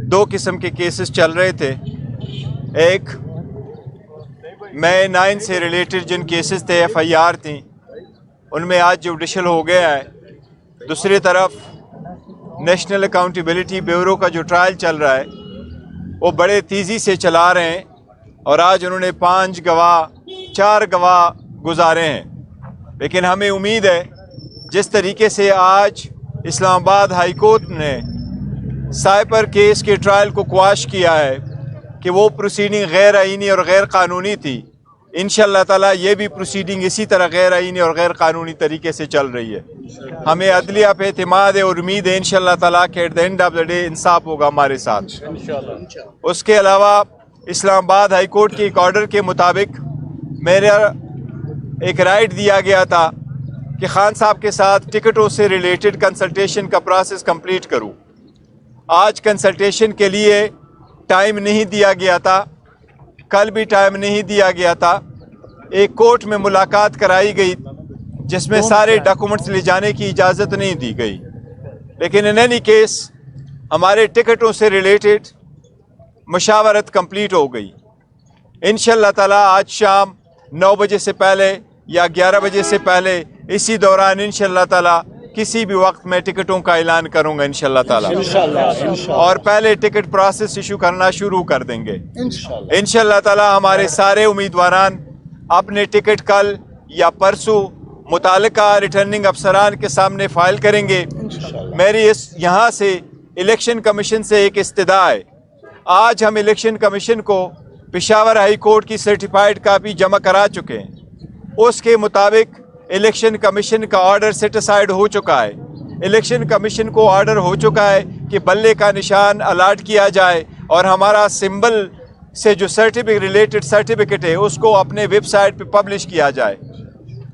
दो किस्म के केसेस चल रहे थे। एक मैं 9 से रिलेटेड जिन केसेस थे, FIR थी, उनमें आज जुडिशल हो गया है। दूसरी तरफ नेशनल अकाउंटेबिलिटी ब्यूरो का जो ट्रायल चल रहा है वो बड़े तेज़ी से चला रहे हैं और आज उन्होंने 4 गवाह गुजारे हैं। लेकिन हमें उम्मीद है जिस तरीके से आज इस्लामाबाद हाई कोर्ट ने साइपर केस के ट्रायल को क्वाश किया है कि वो प्रोसीडिंग गैर आईनी और गैर कानूनी थी, इंशाअल्लाह ताला ये भी प्रोसीडिंग इसी तरह गैर आईनी और गैर कानूनी तरीके से चल रही है। हमें अदलिया पे एतमाद है और उम्मीद है इंशाअल्लाह ताला कि at the end of the day इंसाफ होगा हमारे साथ। उसके अलावा इस्लामाबाद हाई कोर्ट के एक ऑर्डर के मुताबिक मेरा एक राइट दिया गया था कि खान साहब के साथ टिकटों से रिलेटेड कंसल्टेशन का प्रोसेस कंप्लीट करूं। आज कंसल्टेशन के लिए टाइम नहीं दिया गया था, कल भी टाइम नहीं दिया गया था। एक कोर्ट में मुलाकात कराई गई जिसमें सारे डॉक्यूमेंट्स ले जाने की इजाज़त नहीं दी गई, लेकिन इन एनी केस हमारे टिकटों से रिलेटेड मशावरत कंप्लीट हो गई। इंशाअल्लाह ताला आज शाम 9 बजे से पहले या 11 बजे से पहले इसी दौरान इंशाअल्लाह ताला किसी भी वक्त मैं टिकटों का ऐलान करूंगा इंशाअल्लाह ताला, और पहले टिकट प्रोसेस इशू करना शुरू कर देंगे इंशाअल्लाह ताला। हमारे सारे उम्मीदवारान अपने टिकट कल या परसों मुतालिका रिटर्निंग अफसरान के सामने फाइल करेंगे। मेरी यहाँ से इलेक्शन कमीशन से एक इस्तदा है। आज हम इलेक्शन कमीशन को पेशावर हाई कोर्ट की सर्टिफाइड कापी जमा करा चुके हैं। उसके मुताबिक इलेक्शन कमीशन का ऑर्डर सेट असाइड हो चुका है। इलेक्शन कमीशन को ऑर्डर हो चुका है कि बल्ले का निशान अलाट किया जाए और हमारा सिंबल से जो रिलेटेड सर्टिफिकेट है उसको अपने वेबसाइट पे पब्लिश किया जाए।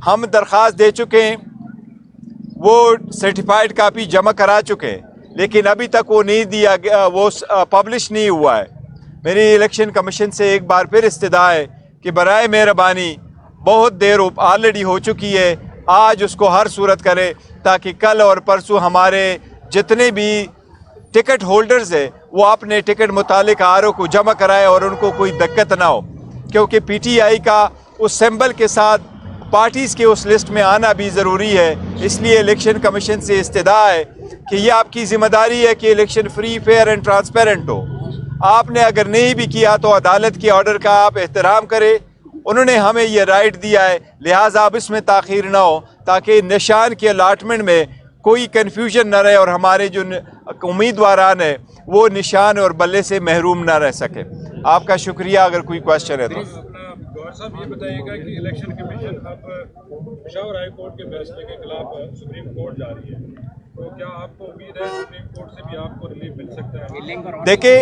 हम दरख्वास्त दे चुके हैं, वो सर्टिफाइड कापी जमा करा चुके हैं, लेकिन अभी तक वो नहीं दिया गया, वो पब्लिश नहीं हुआ है। मेरी इलेक्शन कमीशन से एक बार फिर इस्तदा है कि बराए मेहरबानी, बहुत देर ऑलरेडी हो चुकी है, आज उसको हर सूरत करे ताकि कल और परसों हमारे जितने भी टिकट होल्डर्स है वो अपने टिकट मुतालिक आरओ को जमा कराए और उनको कोई दिक्कत ना हो, क्योंकि PTI का उस सिंबल के साथ पार्टीज़ के उस लिस्ट में आना भी ज़रूरी है। इसलिए इलेक्शन कमीशन से इस्तदा है कि ये आपकी ज़िम्मेदारी है कि election free, fair and transparent हो। आपने अगर नहीं भी किया तो अदालत के ऑर्डर का आप एहतराम करें। उन्होंने हमें ये राइट दिया है, लिहाजा अब इसमें ताख़ीर ना हो ताकि निशान के अलाटमेंट में कोई कन्फ्यूजन न रहे और हमारे जो उम्मीदवारान है वो निशान और बल्ले से महरूम ना रह सके। आपका शुक्रिया। अगर कोई क्वेश्चन है तो गौहर साहब ये बताइएगा कि इलेक्शन कमीशन अब पेशावर हाई कोर्ट के फैसले के खिलाफ सुप्रीम कोर्ट जा रही है, तो क्या आपको उम्मीद है सुप्रीम कोर्ट से भी आपको रिलीफ मिल सकता है? देखिए,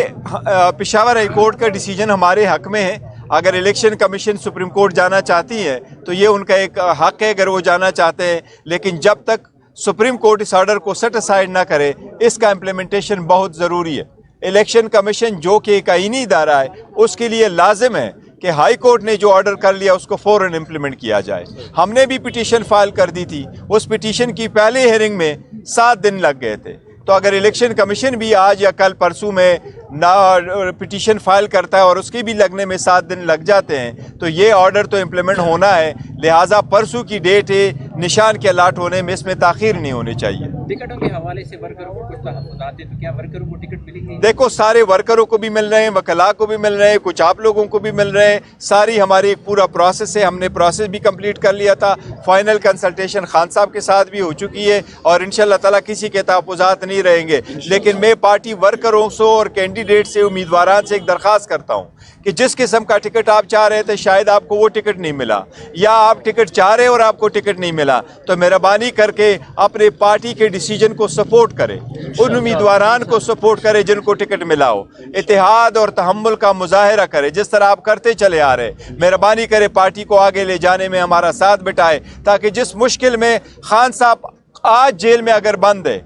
पेशावर हाई कोर्ट का डिसीजन हमारे हक में है। अगर इलेक्शन कमीशन सुप्रीम कोर्ट जाना चाहती है तो ये उनका एक हक है अगर वो जाना चाहते हैं, लेकिन जब तक सुप्रीम कोर्ट इस ऑर्डर को सेट असाइड ना करे इसका इम्प्लीमेंटेशन बहुत ज़रूरी है। इलेक्शन कमीशन जो कि एक आईनी इदारा है उसके लिए लाजिम है कि हाई कोर्ट ने जो ऑर्डर कर लिया उसको फ़ौरन इम्प्लीमेंट किया जाए। हमने भी पिटीशन फाइल कर दी थी, उस पिटीशन की पहले हेयरिंग में 7 दिन लग गए थे। तो अगर इलेक्शन कमीशन भी आज या कल परसों में ना पिटीशन फाइल करता है और उसके भी लगने में 7 दिन लग जाते हैं तो ये ऑर्डर तो इम्प्लीमेंट होना है। लिहाजा परसों की डेट है, निशान के अलाट होने में इसमें ताख़ीर नहीं होनी चाहिए। टिकटों के हवाले से वर्करों को कुछ तहफ़्फ़ुज़ात हैं, तो क्या वर्करों को टिकट मिलेंगे? देखो, सारे वर्करों को भी मिल रहे हैं, वकला को भी मिल रहे हैं, कुछ आप लोगों को भी मिल रहे हैं। सारी हमारी एक पूरा प्रोसेस है, हमने प्रोसेस भी कंप्लीट कर लिया था। फाइनल कंसल्टेशन खान साहब के साथ भी हो चुकी है और इंशाअल्लाह ताला किसी के तहफ़्फ़ुज़ात नहीं रहेंगे। लेकिन मैं पार्टी वर्करों से और कैंडिडेट से, उम्मीदवारान से एक दरख्वास्त करता हूँ कि जिस किस्म का टिकट आप चाह रहे थे शायद आपको वो टिकट नहीं मिला, या आप टिकट चाह रहे और आपको टिकट नहीं मिला, तो मेहरबानी करके अपने पार्टी के डिसीजन को सपोर्ट करें, उन उम्मीदवारान को सपोर्ट करें जिनको टिकट मिला हो। इत्तेहाद और तहम्मुल का मुजाहिरा करें जिस तरह आप करते चले आ रहे। मेहरबानी करें पार्टी को आगे ले जाने में हमारा साथ बिठाए, ताकि जिस मुश्किल में खान साहब आज जेल में अगर बंद है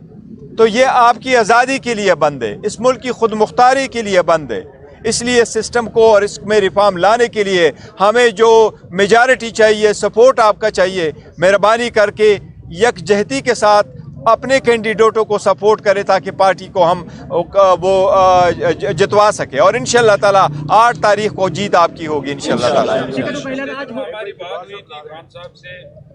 तो ये आपकी आज़ादी के लिए बंद है, इस मुल्क की खुद मुख्तारी के लिए बंद है। इसलिए सिस्टम को और इसमें रिफॉर्म लाने के लिए हमें जो मेजॉरिटी चाहिए, सपोर्ट आपका चाहिए। मेहरबानी करके यकजहती के साथ अपने कैंडिडेटों को सपोर्ट करें ताकि पार्टी को हम वो जितवा सके और इंशाल्लाह ताला 8 तारीख को जीत आपकी होगी इंशाल्लाह ताला। हमारी बात हुई थी खान साहब से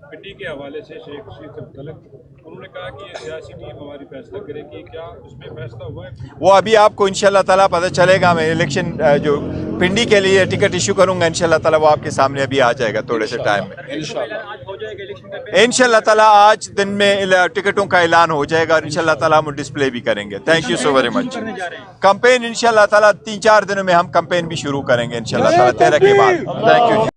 पिंडी के हवाले से, शेख रशीद से मुतल्लिक, उन्होंने कहा कि ये सियासी टीम हमारी फैसला करेगी, क्या उसमें फैसला हुआ है? वो अभी आपको इंशाल्लाह ताला पता चलेगा। मैं इलेक्शन जो पिंडी के लिए टिकट इशू करूंगा इंशाल्लाह ताला वो आपके सामने अभी आ जाएगा थोड़े से टाइम में। इंशाल्लाह ताला आज दिन में टिकटों का ऐलान हो जाएगा और इंशाल्लाह ताला हम डिस्प्ले भी करेंगे। Thank you so very much. Campaign इंशाल्लाह ताला 3-4 दिनों में हम कैंपेन भी शुरू करेंगे इंशाल्लाह ताला 13 के बाद। Thank you.